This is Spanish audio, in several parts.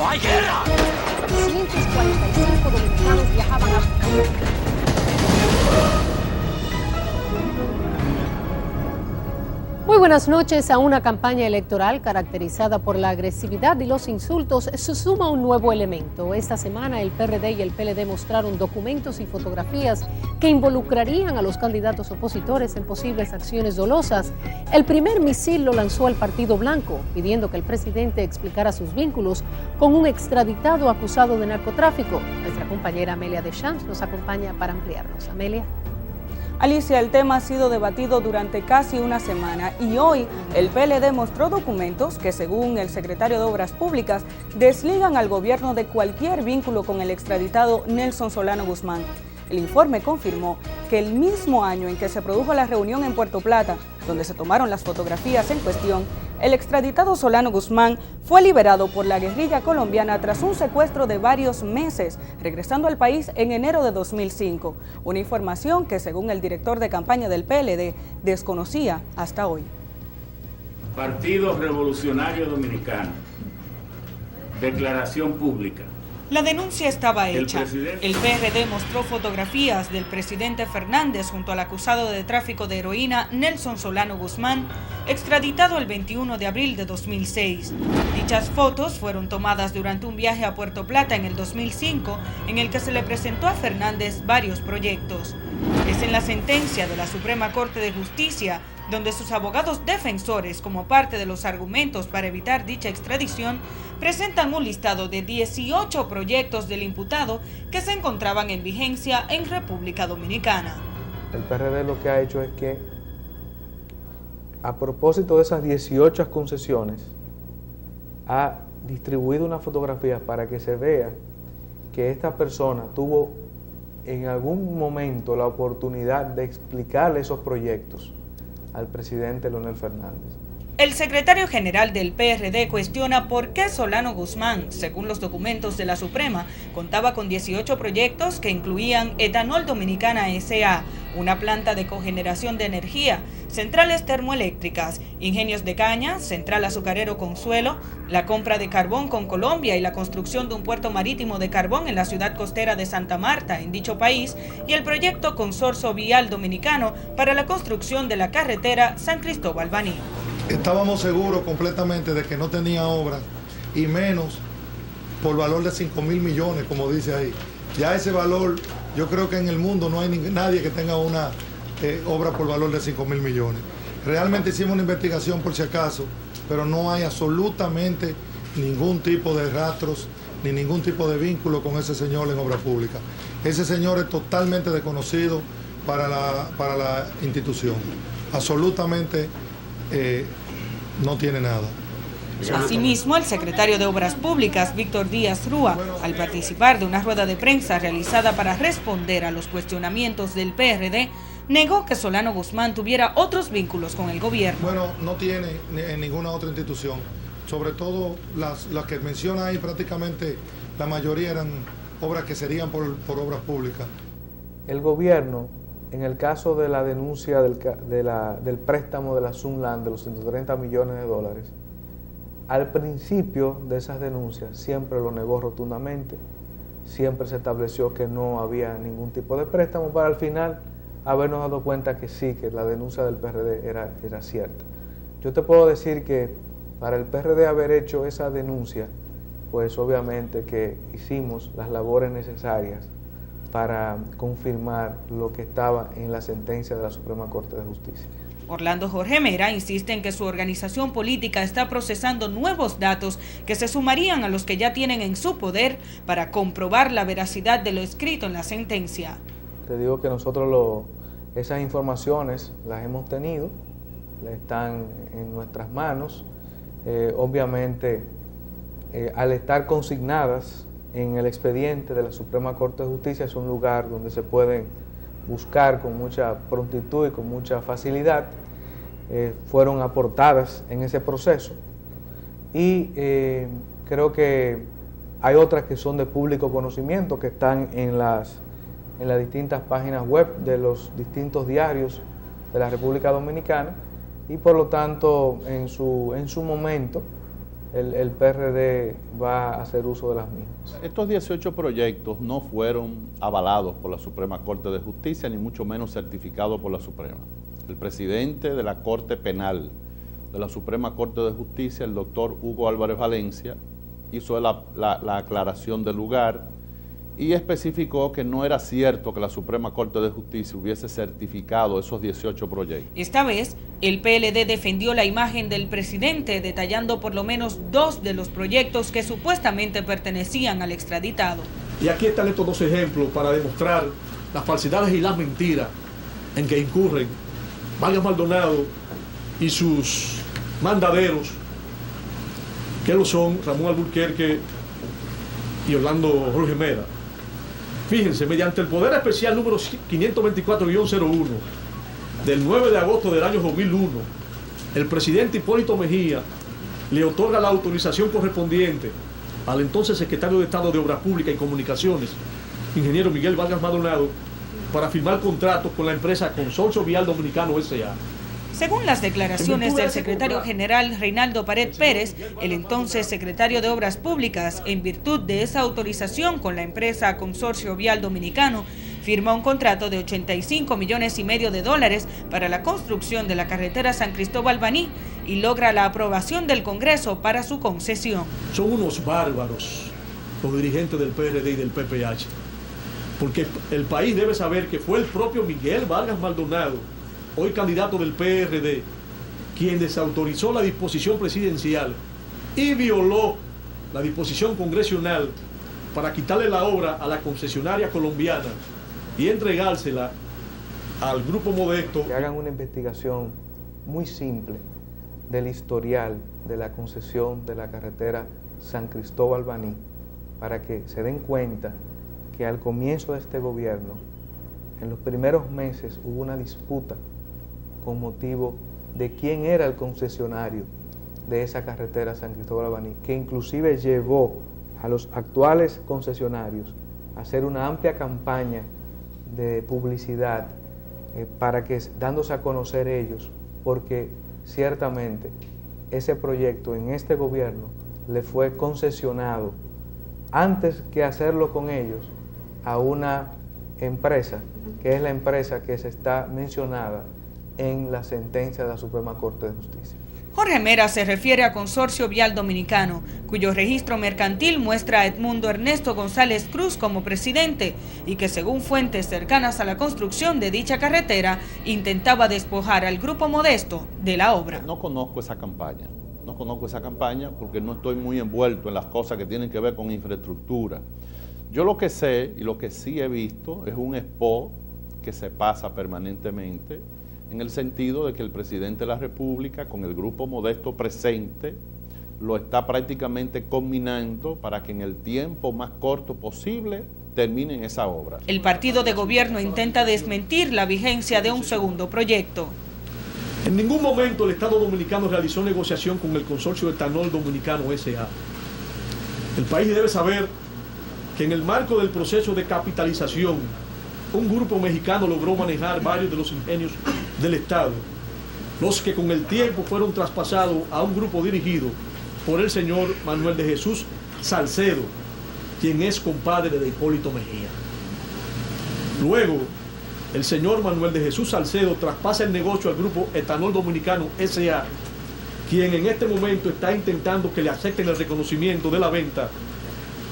¡No hay guerra! 245 dominicanos viajaban a... Muy buenas noches. A una campaña electoral caracterizada por la agresividad y los insultos se suma un nuevo elemento. Esta semana el PRD y el PLD mostraron documentos y fotografías que involucrarían a los candidatos opositores en posibles acciones dolosas. El primer misil lo lanzó el Partido Blanco, pidiendo que el presidente explicara sus vínculos con un extraditado acusado de narcotráfico. Nuestra compañera Amelia Deschamps nos acompaña para ampliarnos. Amelia. Alicia, el tema ha sido debatido durante casi una semana y hoy el PLD mostró documentos que, según el secretario de Obras Públicas, desligan al gobierno de cualquier vínculo con el extraditado Nelson Solano Guzmán. El informe confirmó que el mismo año en que se produjo la reunión en Puerto Plata, donde se tomaron las fotografías en cuestión, el extraditado Solano Guzmán fue liberado por la guerrilla colombiana tras un secuestro de varios meses, regresando al país en enero de 2005. Una información que, según el director de campaña del PLD, desconocía hasta hoy. Partido Revolucionario Dominicano. Declaración pública. La denuncia estaba hecha. El PRD mostró fotografías del presidente Fernández junto al acusado de tráfico de heroína Nelson Solano Guzmán, extraditado el 21 de abril de 2006. Dichas fotos fueron tomadas durante un viaje a Puerto Plata en el 2005, en el que se le presentó a Fernández varios proyectos. Es en la sentencia de la Suprema Corte de Justicia donde sus abogados defensores, como parte de los argumentos para evitar dicha extradición, presentan un listado de 18 proyectos del imputado que se encontraban en vigencia en República Dominicana. El PRD lo que ha hecho es que, a propósito de esas 18 concesiones, ha distribuido una fotografía para que se vea que esta persona tuvo en algún momento la oportunidad de explicarle esos proyectos al presidente Leonel Fernández. El secretario general del PRD cuestiona por qué Solano Guzmán, según los documentos de la Suprema, contaba con 18 proyectos que incluían Etanol Dominicana S.A., una planta de cogeneración de energía, centrales termoeléctricas, ingenios de caña, central azucarero Consuelo, la compra de carbón con Colombia y la construcción de un puerto marítimo de carbón en la ciudad costera de Santa Marta, en dicho país, y el proyecto Consorcio Vial Dominicano para la construcción de la carretera San Cristóbal Baní. Estábamos seguros completamente de que no tenía obras, y menos por valor de 5.000 millones, como dice ahí. Ya ese valor, yo creo que en el mundo no hay nadie que tenga una obra por valor de 5.000 millones. Realmente hicimos una investigación por si acaso, pero no hay absolutamente ningún tipo de rastros ni ningún tipo de vínculo con ese señor en obra pública. Ese señor es totalmente desconocido para la institución. Absolutamente no tiene nada. Asimismo, el secretario de Obras Públicas, Víctor Díaz Rúa, al participar de una rueda de prensa realizada para responder a los cuestionamientos del PRD, negó que Solano Guzmán tuviera otros vínculos con el gobierno. Bueno, no tiene en ninguna otra institución. Sobre todo las que menciona ahí, prácticamente la mayoría eran obras que serían por obras públicas. El gobierno, en el caso de la denuncia del préstamo de la Sunland de los 130 millones de dólares, al principio de esas denuncias siempre lo negó rotundamente, siempre se estableció que no había ningún tipo de préstamo, para al final habernos dado cuenta que sí, que la denuncia del PRD era cierta. Yo te puedo decir que para el PRD haber hecho esa denuncia, pues obviamente que hicimos las labores necesarias para confirmar lo que estaba en la sentencia de la Suprema Corte de Justicia. Orlando Jorge Mera insiste en que su organización política está procesando nuevos datos que se sumarían a los que ya tienen en su poder para comprobar la veracidad de lo escrito en la sentencia. Te digo que nosotros esas informaciones las hemos tenido, están en nuestras manos. Obviamente, al estar consignadas en el expediente de la Suprema Corte de Justicia, es un lugar donde se pueden buscar con mucha prontitud y con mucha facilidad. Fueron aportadas en ese proceso y creo que hay otras que son de público conocimiento, que están en las distintas páginas web de los distintos diarios de la República Dominicana, y por lo tanto en su momento el PRD va a hacer uso de las mismas. Estos 18 proyectos no fueron avalados por la Suprema Corte de Justicia, ni mucho menos certificados por la Suprema. El presidente de la Corte Penal de la Suprema Corte de Justicia, el doctor Hugo Álvarez Valencia, hizo la aclaración del lugar y especificó que no era cierto que la Suprema Corte de Justicia hubiese certificado esos 18 proyectos. Esta vez, el PLD defendió la imagen del presidente, detallando por lo menos 2 de los proyectos que supuestamente pertenecían al extraditado. Y aquí están estos 2 ejemplos para demostrar las falsedades y las mentiras en que incurren Vargas Maldonado y sus mandaderos, que lo son Ramón Alburquerque y Orlando Jorge Mera. Fíjense, mediante el Poder Especial número 524-01 del 9 de agosto del año 2001, el presidente Hipólito Mejía le otorga la autorización correspondiente al entonces secretario de Estado de Obras Públicas y Comunicaciones, ingeniero Miguel Vargas Maldonado, para firmar contratos con la empresa Consorcio Vial Dominicano S.A. Según las declaraciones del secretario general Reinaldo Pared Pérez, el entonces secretario de Obras Públicas, en virtud de esa autorización con la empresa Consorcio Vial Dominicano, firma un contrato de $85,5 millones para la construcción de la carretera San Cristóbal Baní y logra la aprobación del Congreso para su concesión. Son unos bárbaros los dirigentes del PRD y del PPH, porque el país debe saber que fue el propio Miguel Vargas Maldonado, hoy candidato del PRD, quien desautorizó la disposición presidencial y violó la disposición congresional para quitarle la obra a la concesionaria colombiana y entregársela al Grupo Modesto. Que hagan una investigación muy simple del historial de la concesión de la carretera San Cristóbal Baní, para que se den cuenta que al comienzo de este gobierno, en los primeros meses, hubo una disputa con motivo de quién era el concesionario de esa carretera San Cristóbal Baní, que inclusive llevó a los actuales concesionarios a hacer una amplia campaña de publicidad para que dándose a conocer ellos, porque ciertamente ese proyecto en este gobierno le fue concesionado antes que hacerlo con ellos a una empresa, que es la empresa que se está mencionada en la sentencia de la Suprema Corte de Justicia. Jorge Mera se refiere a Consorcio Vial Dominicano, cuyo registro mercantil muestra a Edmundo Ernesto González Cruz como presidente y que, según fuentes cercanas a la construcción de dicha carretera, intentaba despojar al Grupo Modesto de la obra. No conozco esa campaña porque no estoy muy envuelto en las cosas que tienen que ver con infraestructura. Yo lo que sé y lo que sí he visto es un expo que se pasa permanentemente, en el sentido de que el presidente de la República, con el Grupo Modesto presente, lo está prácticamente combinando para que en el tiempo más corto posible terminen esa obra. El partido de gobierno intenta desmentir la vigencia de un segundo proyecto. En ningún momento el Estado Dominicano realizó negociación con el Consorcio Etanol Dominicano S.A. El país debe saber que en el marco del proceso de capitalización, un grupo mexicano logró manejar varios de los ingenios del Estado, los que con el tiempo fueron traspasados a un grupo dirigido por el señor Manuel de Jesús Salcedo, quien es compadre de Hipólito Mejía. Luego, el señor Manuel de Jesús Salcedo traspasa el negocio al Grupo Etanol Dominicano S.A., quien en este momento está intentando que le acepten el reconocimiento de la venta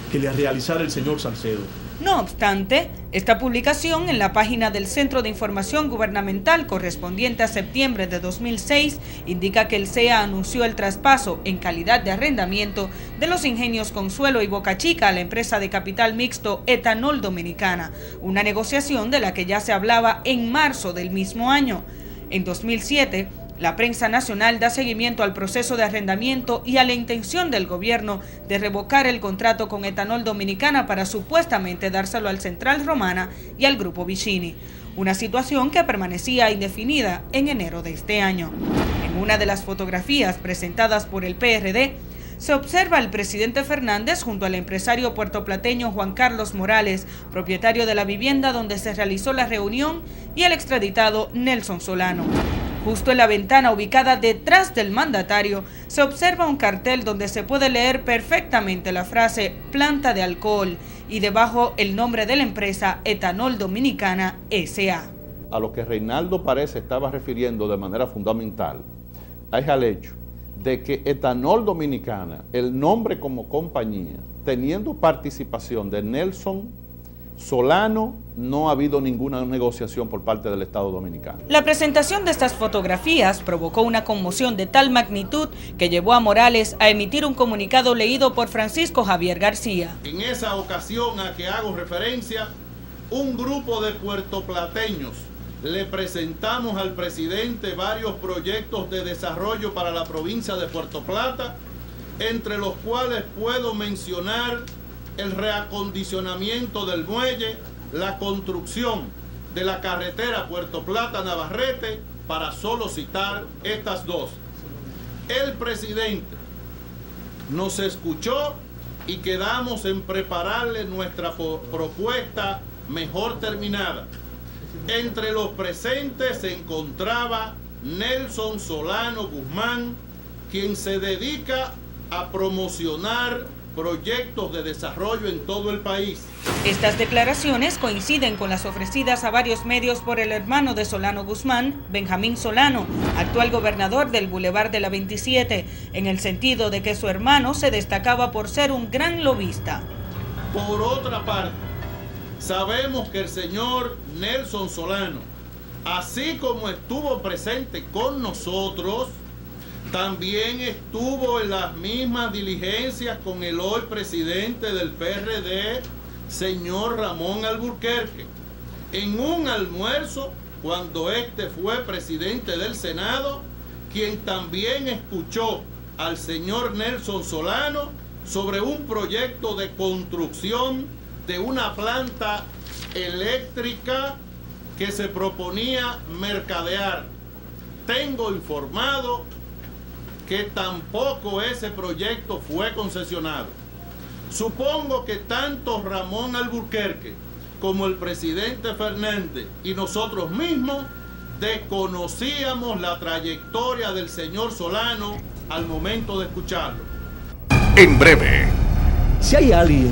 que le realizara el señor Salcedo. No obstante, esta publicación en la página del Centro de Información Gubernamental correspondiente a septiembre de 2006 indica que el CEA anunció el traspaso en calidad de arrendamiento de los ingenios Consuelo y Boca Chica a la empresa de capital mixto Etanol Dominicana, una negociación de la que ya se hablaba en marzo del mismo año. En 2007, la prensa nacional da seguimiento al proceso de arrendamiento y a la intención del gobierno de revocar el contrato con Etanol Dominicana para supuestamente dárselo al Central Romana y al Grupo Vicini, una situación que permanecía indefinida en enero de este año. En una de las fotografías presentadas por el PRD, se observa al presidente Fernández junto al empresario puertoplateño Juan Carlos Morales, propietario de la vivienda donde se realizó la reunión, y el extraditado Nelson Solano. Justo en la ventana ubicada detrás del mandatario se observa un cartel donde se puede leer perfectamente la frase planta de alcohol y debajo el nombre de la empresa Etanol Dominicana S.A. A lo que Reinaldo Párez estaba refiriendo de manera fundamental es al hecho de que Etanol Dominicana, el nombre como compañía, teniendo participación de Nelson Solano, no ha habido ninguna negociación por parte del Estado Dominicano. La presentación de estas fotografías provocó una conmoción de tal magnitud que llevó a Morales a emitir un comunicado leído por Francisco Javier García. En esa ocasión a que hago referencia, un grupo de puertoplateños le presentamos al presidente varios proyectos de desarrollo para la provincia de Puerto Plata, entre los cuales puedo mencionar el reacondicionamiento del muelle, la construcción de la carretera Puerto Plata-Navarrete, para solo citar estas dos. El presidente nos escuchó y quedamos en prepararle nuestra propuesta mejor terminada. Entre los presentes se encontraba Nelson Solano Guzmán, quien se dedica a promocionar proyectos de desarrollo en todo el país. Estas declaraciones coinciden con las ofrecidas a varios medios por el hermano de Solano Guzmán, Benjamín Solano, actual gobernador del Boulevard de la 27, en el sentido de que su hermano se destacaba por ser un gran lobista. Por otra parte, sabemos que el señor Nelson Solano, así como estuvo presente con nosotros, también estuvo en las mismas diligencias con el hoy presidente del PRD, señor Ramón Alburquerque, en un almuerzo cuando este fue presidente del Senado, quien también escuchó al señor Nelson Solano sobre un proyecto de construcción de una planta eléctrica que se proponía mercadear. Tengo informado que tampoco ese proyecto fue concesionado. Supongo que tanto Ramón Alburquerque como el presidente Fernández y nosotros mismos desconocíamos la trayectoria del señor Solano al momento de escucharlo. En breve. Si hay alguien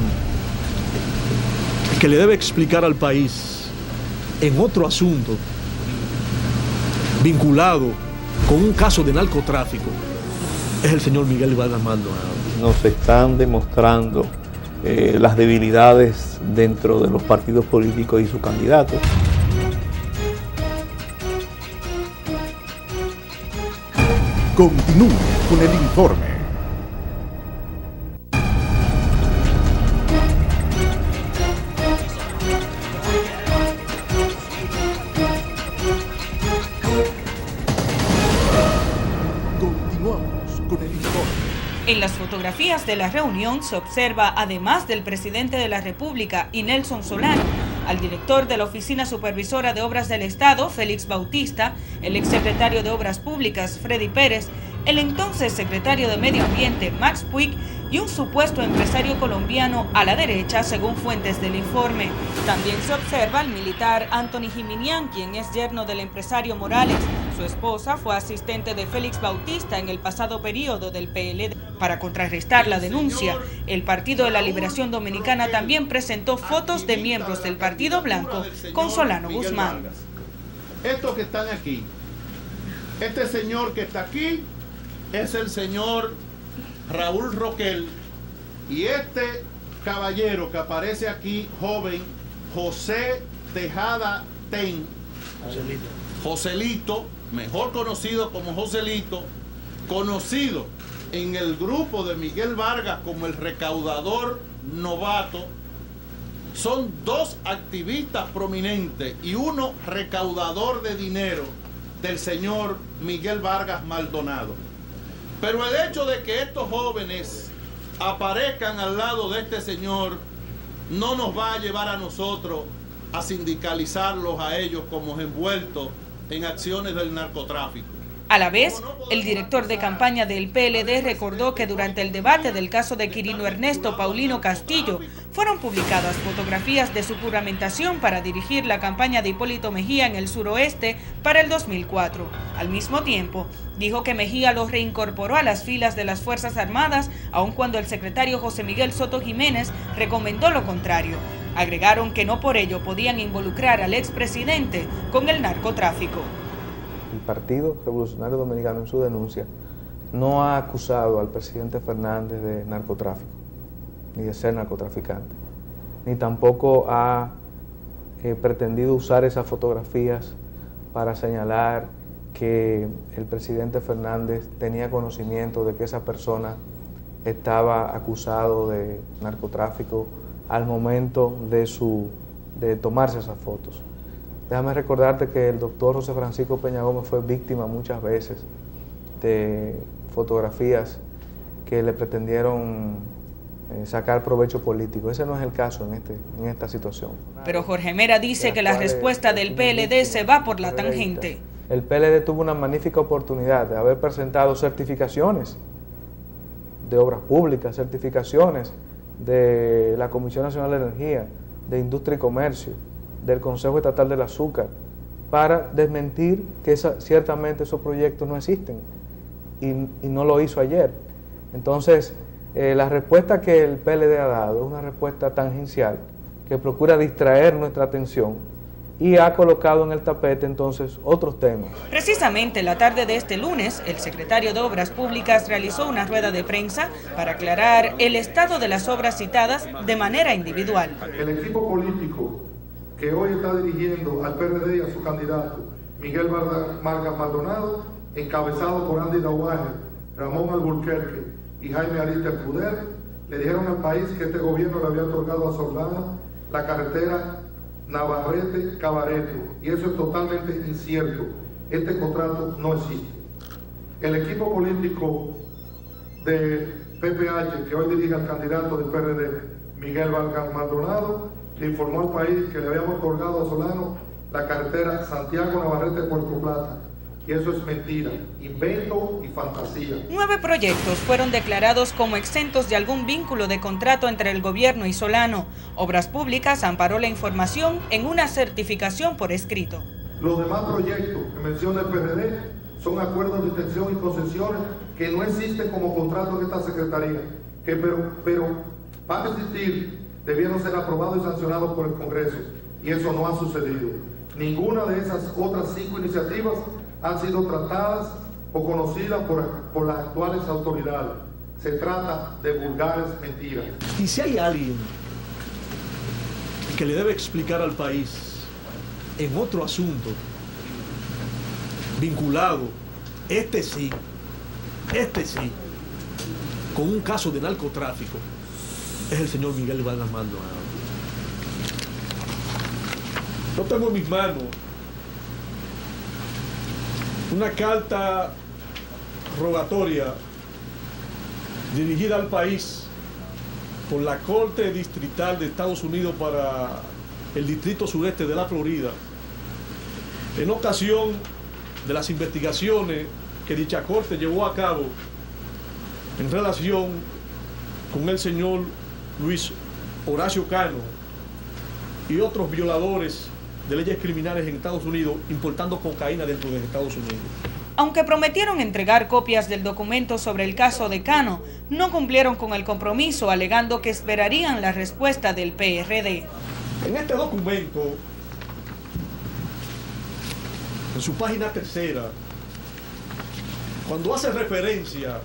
que le debe explicar al país en otro asunto vinculado con un caso de narcotráfico, es el señor Miguel Vargas Maldonado. Nos están demostrando las debilidades dentro de los partidos políticos y sus candidatos. Continúe con el informe. En las fotografías de la reunión se observa, además del presidente de la República y Nelson Solano, al director de la Oficina Supervisora de Obras del Estado, Félix Bautista, el exsecretario de Obras Públicas, Freddy Pérez, el entonces secretario de Medio Ambiente, Max Puig, y un supuesto empresario colombiano a la derecha, según fuentes del informe. También se observa al militar Anthony Jiminián, quien es yerno del empresario Morales. Su esposa fue asistente de Félix Bautista en el pasado periodo del PLD. Para contrarrestar la denuncia, el Partido de la Liberación Dominicana también presentó fotos de miembros del Partido Blanco con Solano Guzmán. Estos que están aquí, este señor que está aquí es el señor Raúl Roquel, y este caballero que aparece aquí, joven, José Tejada Ten, Joselito, mejor conocido como Joselito, conocido en el grupo de Miguel Vargas como el recaudador novato, son dos activistas prominentes y uno recaudador de dinero del señor Miguel Vargas Maldonado. Pero el hecho de que estos jóvenes aparezcan al lado de este señor no nos va a llevar a nosotros a sindicalizarlos a ellos como envueltos en acciones del narcotráfico. A la vez, el director de campaña del PLD recordó que durante el debate del caso de Quirino Ernesto Paulino Castillo fueron publicadas fotografías de su juramentación para dirigir la campaña de Hipólito Mejía en el suroeste para el 2004. Al mismo tiempo, dijo que Mejía lo reincorporó a las filas de las Fuerzas Armadas, aun cuando el secretario José Miguel Soto Jiménez recomendó lo contrario. Agregaron que no por ello podían involucrar al expresidente con el narcotráfico. El Partido Revolucionario Dominicano en su denuncia no ha acusado al presidente Fernández de narcotráfico, ni de ser narcotraficante, ni tampoco ha pretendido usar esas fotografías para señalar que el presidente Fernández tenía conocimiento de que esa persona estaba acusado de narcotráfico al momento de tomarse esas fotos. Déjame recordarte que el doctor José Francisco Peña Gómez fue víctima muchas veces de fotografías que le pretendieron sacar provecho político. Ese no es el caso en esta situación. Pero Jorge Mera dice que la respuesta del PLD se va por la tangente. El PLD tuvo una magnífica oportunidad de haber presentado certificaciones de obras públicas, certificaciones de la Comisión Nacional de Energía, de Industria y Comercio, del Consejo Estatal del Azúcar, para desmentir que ciertamente esos proyectos no existen, y no lo hizo ayer. Entonces, la respuesta que el PLD ha dado es una respuesta tangencial que procura distraer nuestra atención y ha colocado en el tapete entonces otros temas. Precisamente la tarde de este lunes, el secretario de Obras Públicas realizó una rueda de prensa para aclarar el estado de las obras citadas de manera individual. El equipo político que hoy está dirigiendo al PRD y a su candidato, Miguel Vargas Maldonado, encabezado por Andy Dauaje, Ramón Alburquerque y Jaime Ariste Puder, le dijeron al país que este gobierno le había otorgado a Soldano la carretera Navarrete-Cabareto, y eso es totalmente incierto. Este contrato no existe. El equipo político de PPH, que hoy dirige al candidato del PRD, Miguel Vargas Maldonado, le informó al país que le habíamos otorgado a Solano la carretera Santiago-Navarrete-Puerto Plata, y eso es mentira, invento y fantasía. 9 proyectos fueron declarados como exentos de algún vínculo de contrato entre el gobierno y Solano. Obras Públicas amparó la información en una certificación por escrito. Los demás proyectos que menciona el PRD son acuerdos de intención y concesiones que no existen como contrato en esta secretaría, que pero para existir debieron ser aprobados y sancionados por el Congreso, y eso no ha sucedido. Ninguna de esas otras 5 iniciativas han sido tratadas o conocidas por las actuales autoridades. Se trata de vulgares mentiras. Y si hay alguien que le debe explicar al país en otro asunto vinculado, este sí, con un caso de narcotráfico, es el señor Miguel Vargas Maldonado. Yo tengo en mis manos una carta rogatoria dirigida al país por la Corte Distrital de Estados Unidos para el Distrito Sureste de la Florida, en ocasión de las investigaciones que dicha Corte llevó a cabo en relación con el señor Luis Horacio Cano y otros violadores de leyes criminales en Estados Unidos importando cocaína dentro de Estados Unidos. Aunque prometieron entregar copias del documento sobre el caso de Cano, no cumplieron con el compromiso, alegando que esperarían la respuesta del PRD. En este documento, en su página 3, cuando hace referencia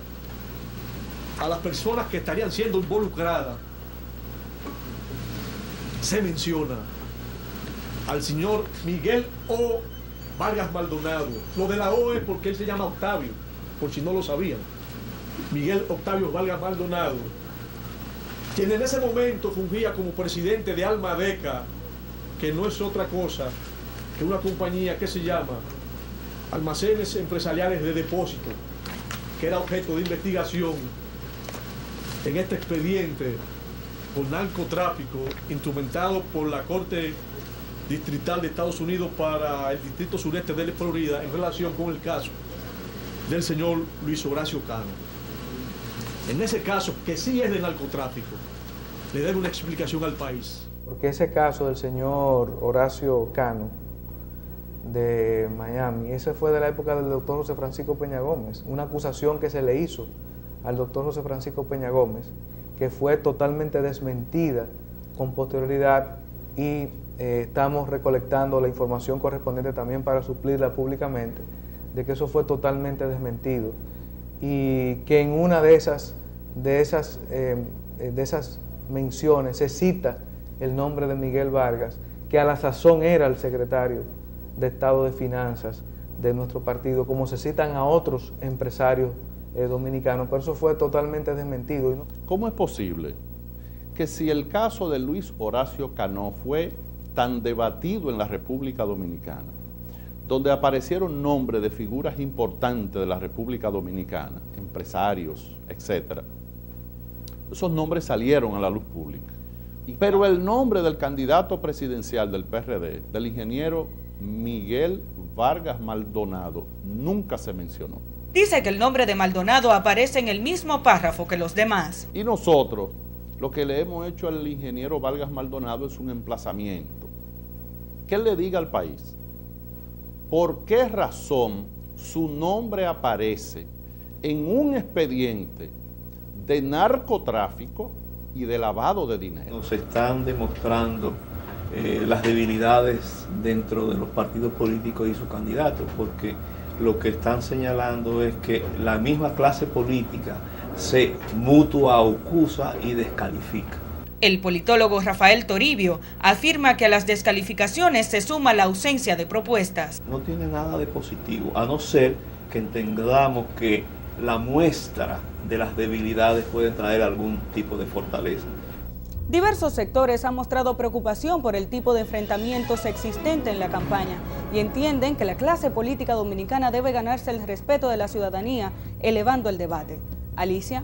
a las personas que estarían siendo involucradas, se menciona al señor Miguel O. Vargas Maldonado. Lo de la O es porque él se llama Octavio, por si no lo sabían. Miguel Octavio Vargas Maldonado, quien en ese momento fungía como presidente de Almadeca, que no es otra cosa que una compañía que se llama Almacenes Empresariales de Depósito, que era objeto de investigación en este expediente por narcotráfico instrumentado por la Corte Distrital de Estados Unidos para el Distrito Sureste de la Florida en relación con el caso del señor Luis Horacio Cano. En ese caso, que sí es de narcotráfico, le debe una explicación al país. Porque ese caso del señor Horacio Cano de Miami, ese fue de la época del doctor José Francisco Peña Gómez, una acusación que se le hizo al doctor José Francisco Peña Gómez, que fue totalmente desmentida con posterioridad, y estamos recolectando la información correspondiente también para suplirla públicamente, de que eso fue totalmente desmentido, y que en una de esas menciones se cita el nombre de Miguel Vargas, que a la sazón era el secretario de Estado de Finanzas de nuestro partido, como se citan a otros empresarios dominicanos, pero eso fue totalmente desmentido. ¿No? ¿Cómo es posible que si el caso de Luis Horacio Cano fue tan debatido en la República Dominicana, donde aparecieron nombres de figuras importantes de la República Dominicana, empresarios, etcétera, esos nombres salieron a la luz pública, pero el nombre del candidato presidencial del PRD, del ingeniero Miguel Vargas Maldonado, nunca se mencionó? Dice que el nombre de Maldonado aparece en el mismo párrafo que los demás. Y nosotros, lo que le hemos hecho al ingeniero Vargas Maldonado es un emplazamiento. Que él le diga al país por qué razón su nombre aparece en un expediente de narcotráfico y de lavado de dinero. Nos están demostrando las debilidades dentro de los partidos políticos y sus candidatos, porque lo que están señalando es que la misma clase política se mutua acusa y descalifica. El politólogo Rafael Toribio afirma que a las descalificaciones se suma la ausencia de propuestas. No tiene nada de positivo, a no ser que entendamos que la muestra de las debilidades puede traer algún tipo de fortaleza. Diversos sectores han mostrado preocupación por el tipo de enfrentamientos existente en la campaña y entienden que la clase política dominicana debe ganarse el respeto de la ciudadanía, elevando el debate. Alicia.